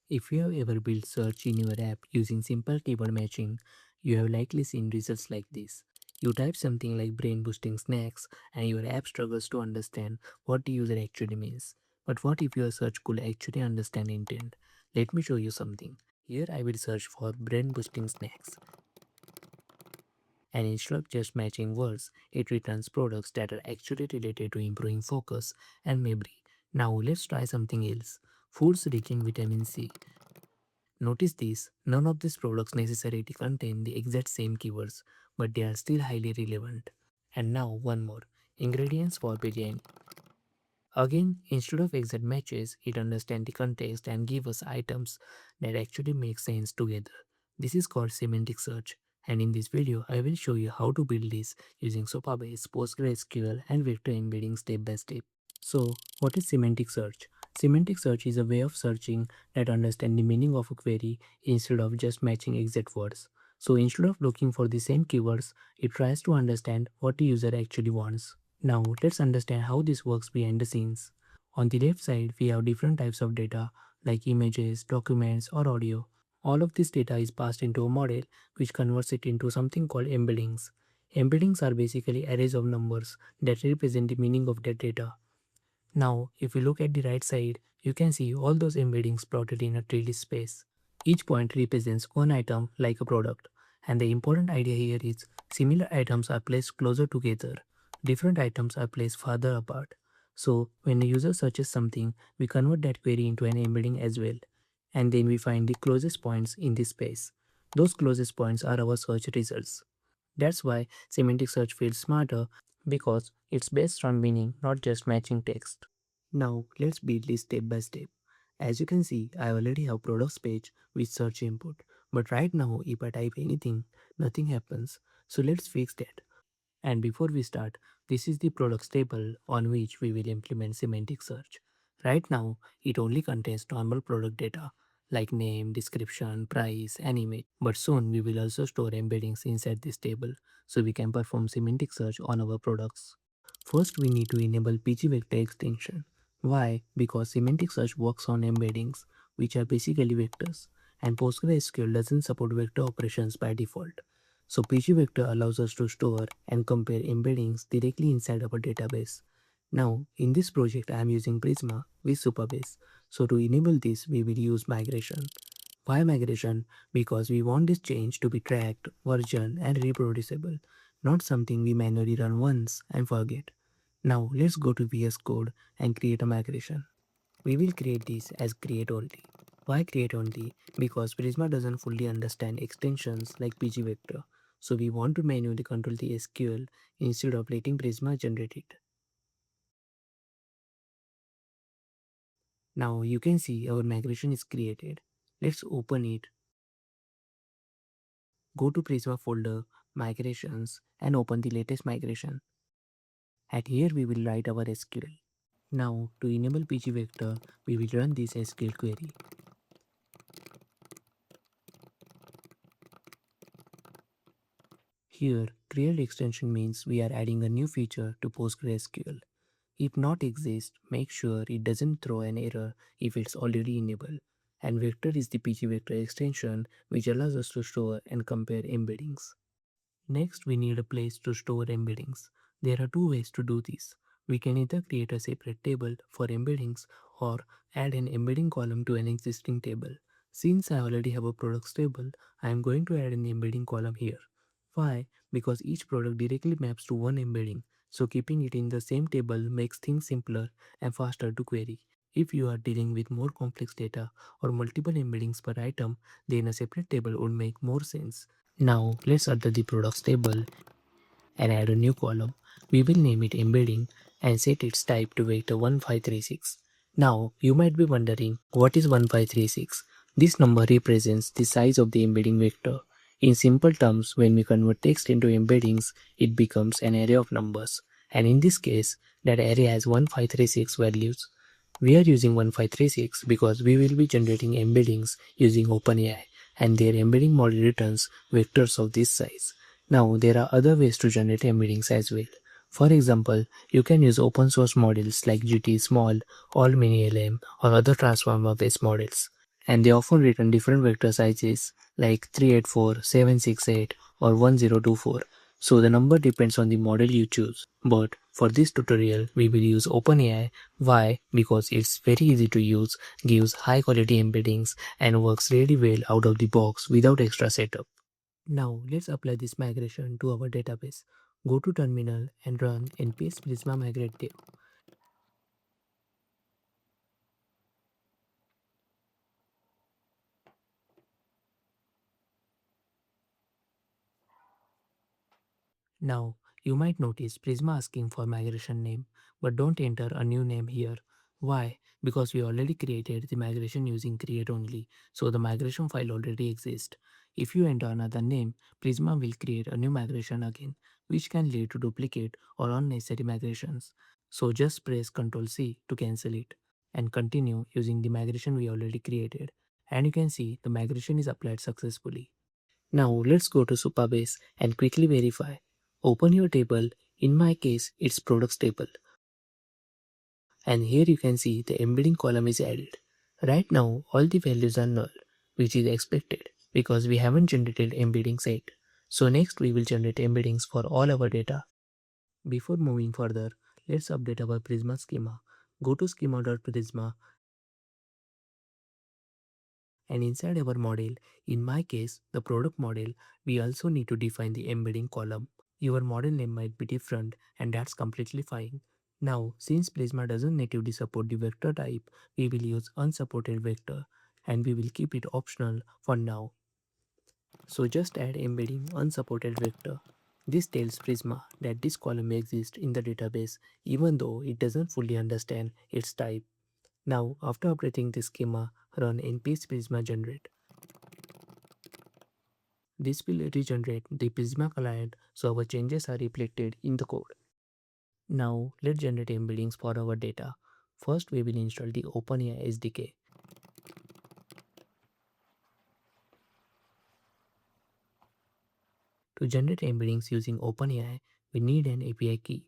If you have ever built search in your app using simple keyword matching, you have likely seen results like this. You type something like brain boosting snacks and your app struggles to understand what the user actually means. But what if your search could actually understand intent? Let me show you something. Here I will search for brain boosting snacks, and instead of just matching words, it returns products that are actually related to improving focus and memory. Now let's try something else. Foods rich in vitamin C. Notice this, none of these products necessarily contain the exact same keywords, but they are still highly relevant. And now one more, ingredients for biryani. Again, instead of exact matches, it understands the context and gives us items that actually make sense together. This is called semantic search, and in this video I will show you how to build this using Supabase, PostgreSQL and vector embedding step by step. So, what is semantic search? Semantic search is a way of searching that understands the meaning of a query instead of just matching exact words. So instead of looking for the same keywords, it tries to understand what the user actually wants. Now let's understand how this works behind the scenes. On the left side, we have different types of data like images, documents or audio. All of this data is passed into a model which converts it into something called embeddings. Embeddings are basically arrays of numbers that represent the meaning of that data. Now, if you look at the right side, you can see all those embeddings plotted in a 3D space. Each point represents one item like a product. And the important idea here is similar items are placed closer together. Different items are placed farther apart. So when a user searches something, we convert that query into an embedding as well. And then we find the closest points in this space. Those closest points are our search results. That's why semantic search feels smarter because it's based on meaning, not just matching text. Now let's build this step by step. As you can see, I already have products page with search input. But right now, if I type anything, nothing happens. So let's fix that. And before we start, this is the products table on which we will implement semantic search. Right now, it only contains normal product data like name, description, price, and image. But soon we will also store embeddings inside this table so we can perform semantic search on our products. First, we need to enable pgvector extension. Why? Because semantic search works on embeddings, which are basically vectors, and PostgreSQL doesn't support vector operations by default. So pgvector allows us to store and compare embeddings directly inside our database. Now, in this project, I am using Prisma with Supabase. So to enable this, we will use migration. Why migration? Because we want this change to be tracked, versioned, and reproducible, not something we manually run once and forget. Now let's go to VS Code and create a migration. We will create this as create only. Why create only? Because Prisma doesn't fully understand extensions like pgvector. So we want to manually control the SQL instead of letting Prisma generate it. Now you can see our migration is created. Let's open it. Go to Prisma folder, migrations, and open the latest migration. At here we will write our SQL. Now to enable pgvector, we will run this SQL query. Here, create extension means we are adding a new feature to PostgreSQL. If not exist, make sure it doesn't throw an error if it's already enabled. And vector is the pgvector extension which allows us to store and compare embeddings. Next, we need a place to store embeddings. There are two ways to do this. We can either create a separate table for embeddings or add an embedding column to an existing table. Since I already have a products table, I am going to add an embedding column here. Why? Because each product directly maps to one embedding, so keeping it in the same table makes things simpler and faster to query. If you are dealing with more complex data or multiple embeddings per item, then a separate table would make more sense. Now let's add the products table and add a new column. We will name it embedding and set its type to vector 1536. Now you might be wondering what is 1536? This number represents the size of the embedding vector. In simple terms, when we convert text into embeddings, it becomes an array of numbers. And in this case, that array has 1536 values. We are using 1536 because we will be generating embeddings using OpenAI and their embedding model returns vectors of this size. Now, there are other ways to generate embeddings as well. For example, you can use open source models like GT Small, All Mini LM, or other transformer based models. and they often return different vector sizes like 384, 768, or 1024. So the number depends on the model you choose. But for this tutorial, we will use OpenAI. Why? Because it's very easy to use, gives high quality embeddings, and works really well out of the box without extra setup. Now let's apply this migration to our database. Go to terminal and run npm prisma migrate dev. Now, you might notice Prisma asking for migration name, but don't enter a new name here. Why? Because we already created the migration using create only, so the migration file already exists. If you enter another name, Prisma will create a new migration again, which can lead to duplicate or unnecessary migrations. So just press Ctrl C to cancel it and continue using the migration we already created. And you can see the migration is applied successfully. Now let's go to Supabase and quickly verify. Open your table, in my case it's products table, and here you can see the embedding column is added. Right now all the values are null, which is expected because we haven't generated embeddings yet. So next we will generate embeddings for all our data. Before moving further, let's update our Prisma schema. Go to schema.prisma and inside our model, in my case the product model, we also need to define the embedding column. Your model name might be different and that's completely fine. Now, since Prisma doesn't natively support the vector type, we will use unsupported vector and we will keep it optional for now. So just add embedding unsupported vector. This tells Prisma that this column exists in the database even though it doesn't fully understand its type. Now, after updating the schema, run npm prisma generate. This will regenerate the Prisma client so our changes are reflected in the code. Now let's generate embeddings for our data. First we will install the OpenAI SDK. To generate embeddings using OpenAI, we need an API key.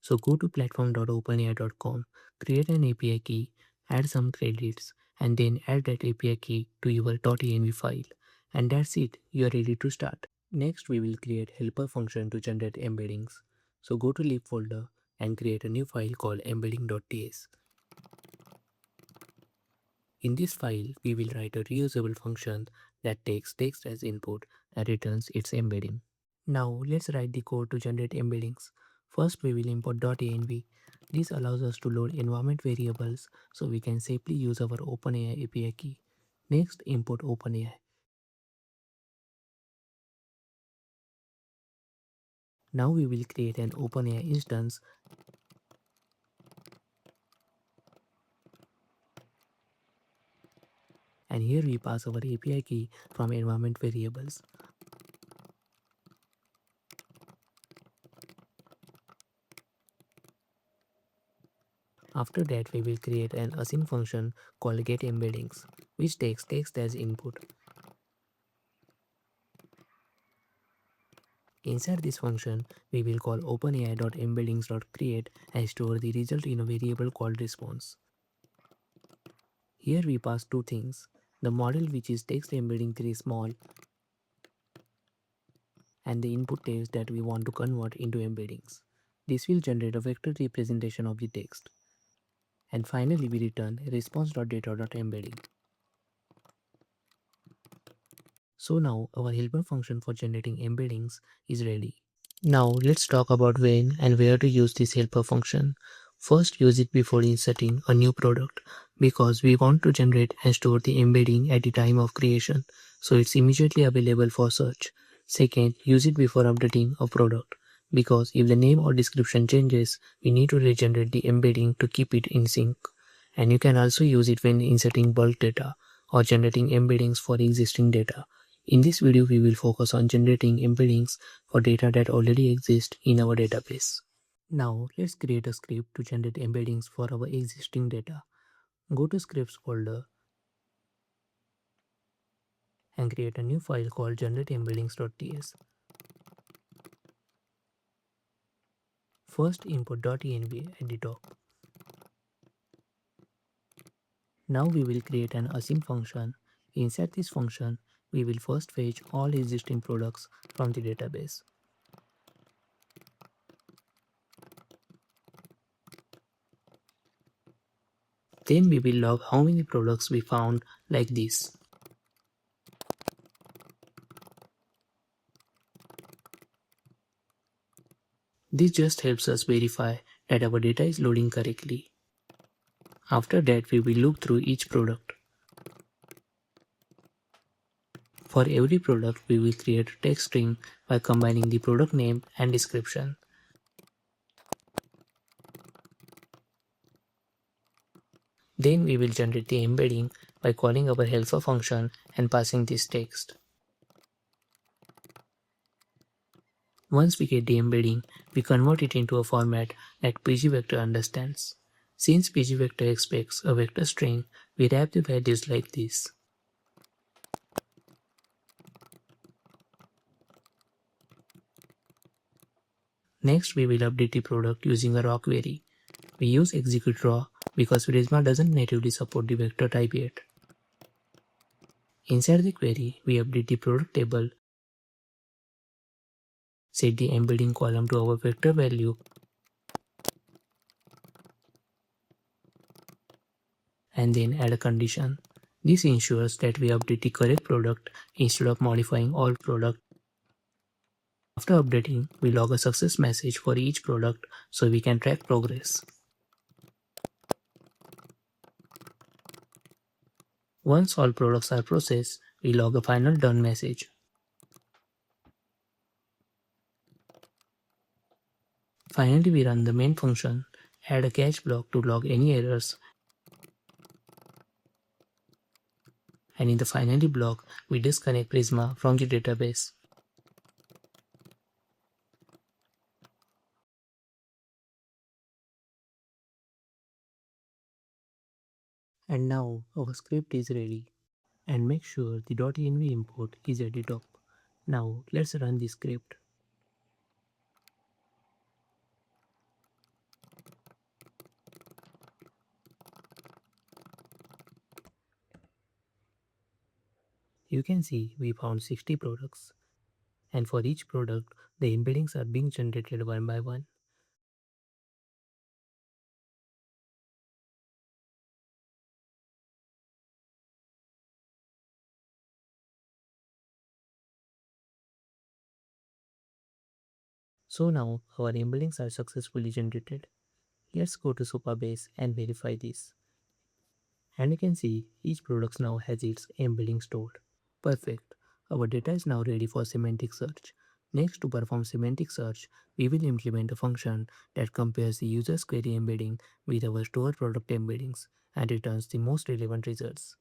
So go to platform.openai.com, create an API key, add some credits, and then add that API key to your .env file. And that's it, you are ready to start. Next we will create helper function to generate embeddings. So go to lib folder and create a new file called embedding.ts. In this file, we will write a reusable function that takes text as input and returns its embedding. Now let's write the code to generate embeddings. First we will import .env. This allows us to load environment variables so we can safely use our OpenAI API key. Next import OpenAI. Now we will create an OpenAI instance and here we pass our API key from environment variables. After that, we will create an async function called getEmbeddings, which takes text as input. Inside this function, we will call openai.embeddings.create and store the result in a variable called response. Here we pass two things, the model which is text embedding 3 small and the input text that we want to convert into embeddings. This will generate a vector representation of the text. And finally we return response.data.embedding. So now our helper function for generating embeddings is ready. Now let's talk about when and where to use this helper function. First, use it before inserting a new product because we want to generate and store the embedding at the time of creation so it's immediately available for search. Second, use it before updating a product because if the name or description changes, we need to regenerate the embedding to keep it in sync. And you can also use it when inserting bulk data or generating embeddings for existing data. In this video, we will focus on generating embeddings for data that already exists in our database. Now, let's create a script to generate embeddings for our existing data. Go to scripts folder and create a new file called generateembeddings.ts. First, import .env at the top. Now we will create an async function. Inside this function, we will first fetch all existing products from the database. Then we will log how many products we found like this. This just helps us verify that our data is loading correctly. After that, we will look through each product. For every product, we will create a text string by combining the product name and description. Then we will generate the embedding by calling our helper function and passing this text. Once we get the embedding, we convert it into a format that pgvector understands. Since pgvector expects a vector string, we wrap the values like this. Next, we will update the product using a raw query. We use execute raw because Prisma doesn't natively support the vector type yet. Inside the query, we update the product table, set the embedding column to our vector value, and then add a condition. This ensures that we update the correct product instead of modifying all product. After updating, we log a success message for each product so we can track progress. Once all products are processed, we log a final done message. Finally, we run the main function, add a catch block to log any errors, and in the finally block, we disconnect Prisma from the database. And now our script is ready. And make sure the .env import is at the top. Now let's run the script. You can see we found 60 products. And for each product, the embeddings are being generated one by one. So now our embeddings are successfully generated. Let's go to Supabase and verify this. And you can see each product now has its embedding stored. Perfect. Our data is now ready for semantic search. Next, to perform semantic search, we will implement a function that compares the user's query embedding with our stored product embeddings and returns the most relevant results.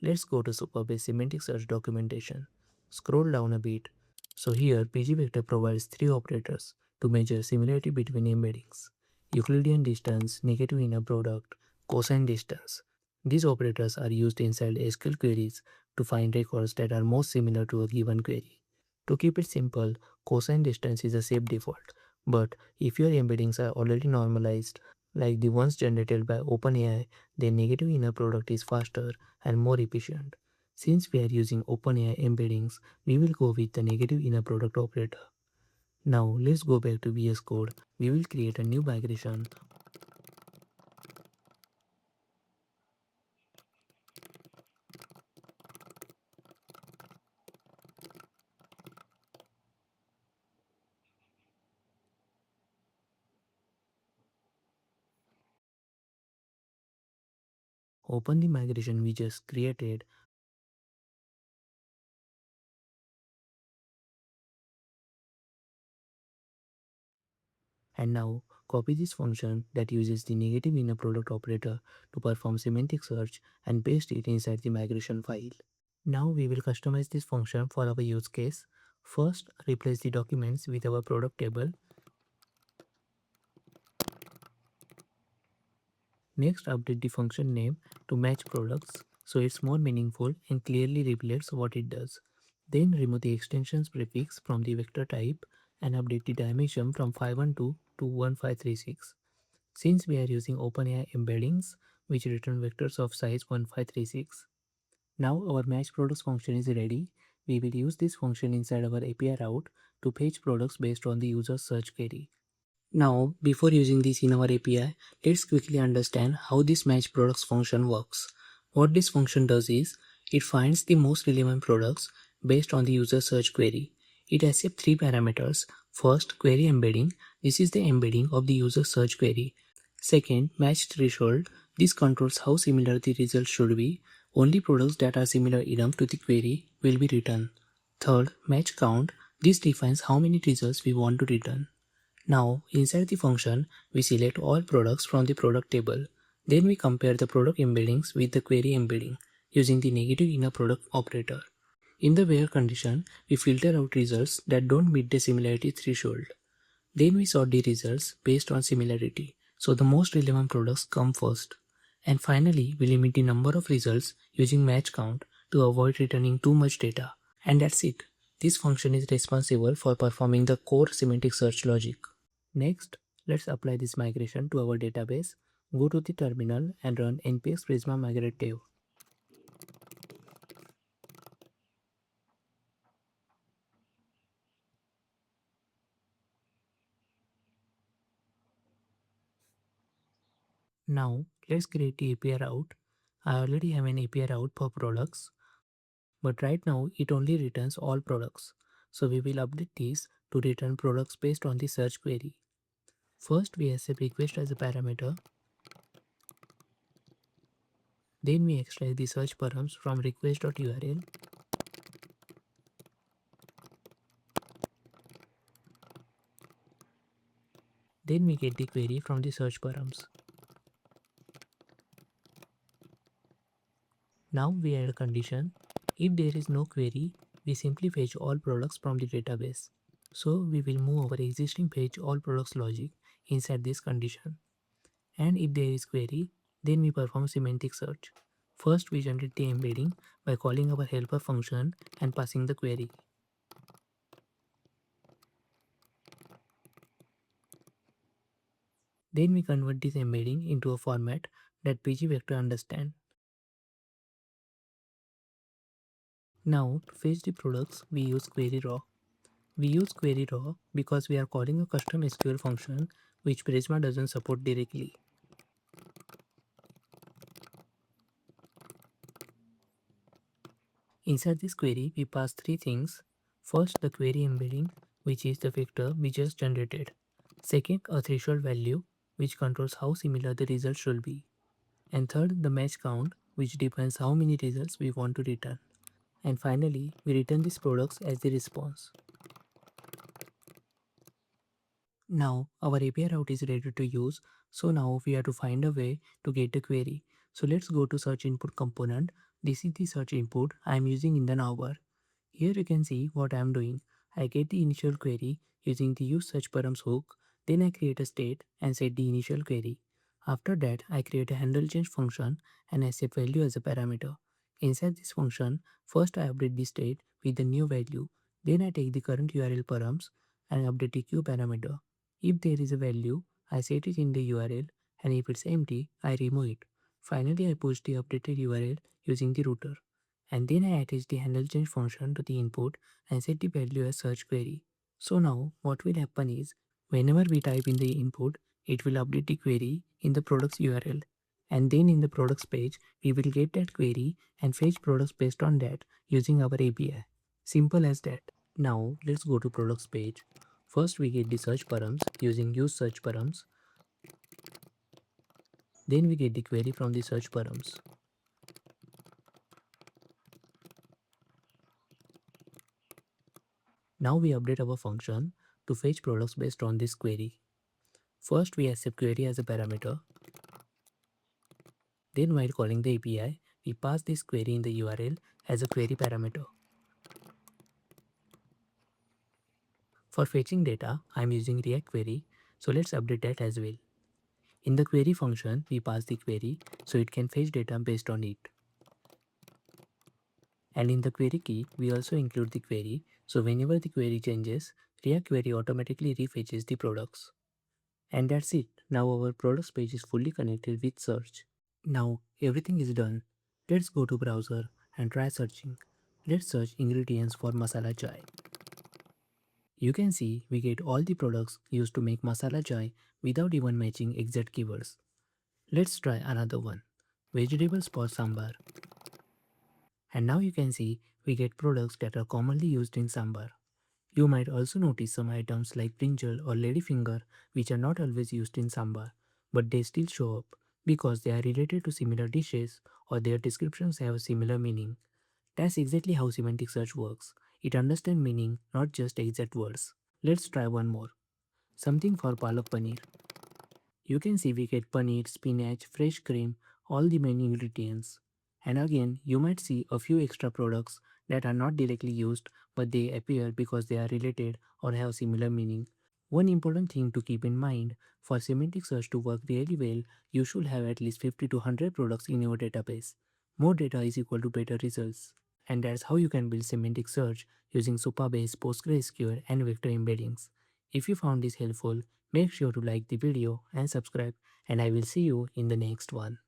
Let's go to Supabase semantic search documentation. Scroll down a bit. So here pgvector provides three operators to measure similarity between embeddings: Euclidean distance, negative inner product, cosine distance. These operators are used inside SQL queries to find records that are most similar to a given query. To keep it simple, cosine distance is a safe default, but if your embeddings are already normalized, like the ones generated by OpenAI, then negative inner product is faster and more efficient. Since we are using OpenAI embeddings, we will go with the negative inner product operator. Now let's go back to VS Code. We will create a new migration, open the migration we just created, and now copy this function that uses the negative inner product operator to perform semantic search and paste it inside the migration file. Now we will customize this function for our use case. First, replace the documents with our product table. Next, update the function name to match products so it's more meaningful and clearly reflects what it does. Then remove the extensions prefix from the vector type and update the dimension from 512 to 1536. Since we are using OpenAI embeddings, which return vectors of size 1536. Now our match products function is ready. We will use this function inside our API route to fetch products based on the user's search query. Now, before using this in our API, let's quickly understand how this match products function works. What this function does is, it finds the most relevant products based on the user search query. It accepts three parameters. First, query embedding. This is the embedding of the user search query. Second, match threshold. This controls how similar the results should be. Only products that are similar enough to the query will be returned. Third, match count. This defines how many results we want to return. Now, inside the function, we select all products from the product table. Then we compare the product embeddings with the query embedding using the negative inner product operator. In the where condition, we filter out results that don't meet the similarity threshold. Then we sort the results based on similarity, so the most relevant products come first. And finally, we limit the number of results using match count to avoid returning too much data. And that's it. This function is responsible for performing the core semantic search logic. Next, let's apply this migration to our database. Go to the terminal and run npx prisma migrate dev. Now, let's create the API route. I already have an API route for products, but right now it only returns all products. So we will update this to return products based on the search query. First, we accept request as a parameter. Then we extract the search params from request.url. Then we get the query from the search params. Now we add a condition. If there is no query, we simply fetch all products from the database. So we will move our existing fetch all products logic inside this condition. And if there is query, then we perform semantic search. First we generate the embedding by calling our helper function and passing the query. Then we convert this embedding into a format that pgvector understands. Now to fetch the products, we use query raw. We use query raw because we are calling a custom SQL function which Prisma doesn't support directly. Inside this query, we pass three things. First, the query embedding, which is the vector we just generated. Second, a threshold value, which controls how similar the results should be. And third, the match count, which defines how many results we want to return. And finally, we return these products as the response. Now our API route is ready to use. So now we have to find a way to get the query. So let's go to search input component. This is the search input I am using in the navbar. Here you can see what I am doing. I get the initial query using the use search params hook. Then I create a state and set the initial query. After that, I create a handle change function and I set value as a parameter. Inside this function, first I update the state with the new value. Then I take the current URL params and update the queue parameter. If there is a value, I set it in the URL, and if it's empty, I remove it. Finally, I push the updated URL using the router. And then I attach the handle change function to the input and set the value as search query. So now what will happen is, whenever we type in the input, it will update the query in the products URL. And then in the products page, we will get that query and fetch products based on that using our API. Simple as that. Now let's go to products page. First we get the search params using use search params. Then we get the query from the search params. Now we update our function to fetch products based on this query. First we accept query as a parameter. Then while calling the API, we pass this query in the URL as a query parameter. For fetching data, I am using React query, so let's update that as well. In the query function, we pass the query so it can fetch data based on it. And in the query key, we also include the query, so whenever the query changes, React query automatically refetches the products. And that's it. Now our products page is fully connected with search. Now everything is done. Let's go to browser and try searching. Let's search ingredients for masala chai. You can see we get all the products used to make masala chai without even matching exact keywords. Let's try another one. Vegetables for sambar. And now you can see we get products that are commonly used in sambar. You might also notice some items like brinjal or ladyfinger which are not always used in sambar, but they still show up because they are related to similar dishes or their descriptions have a similar meaning. That's exactly how semantic search works. It understands meaning, not just exact words. Let's try one more. Something for palak paneer. You can see we get paneer, spinach, fresh cream, all the main ingredients. And again, you might see a few extra products that are not directly used but they appear because they are related or have similar meaning. One important thing to keep in mind, for semantic search to work really well, you should have at least 50 to 100 products in your database. More data is equal to better results. And that's how you can build semantic search using Supabase, PostgreSQL, and vector embeddings. If you found this helpful, make sure to like the video and subscribe, and I will see you in the next one.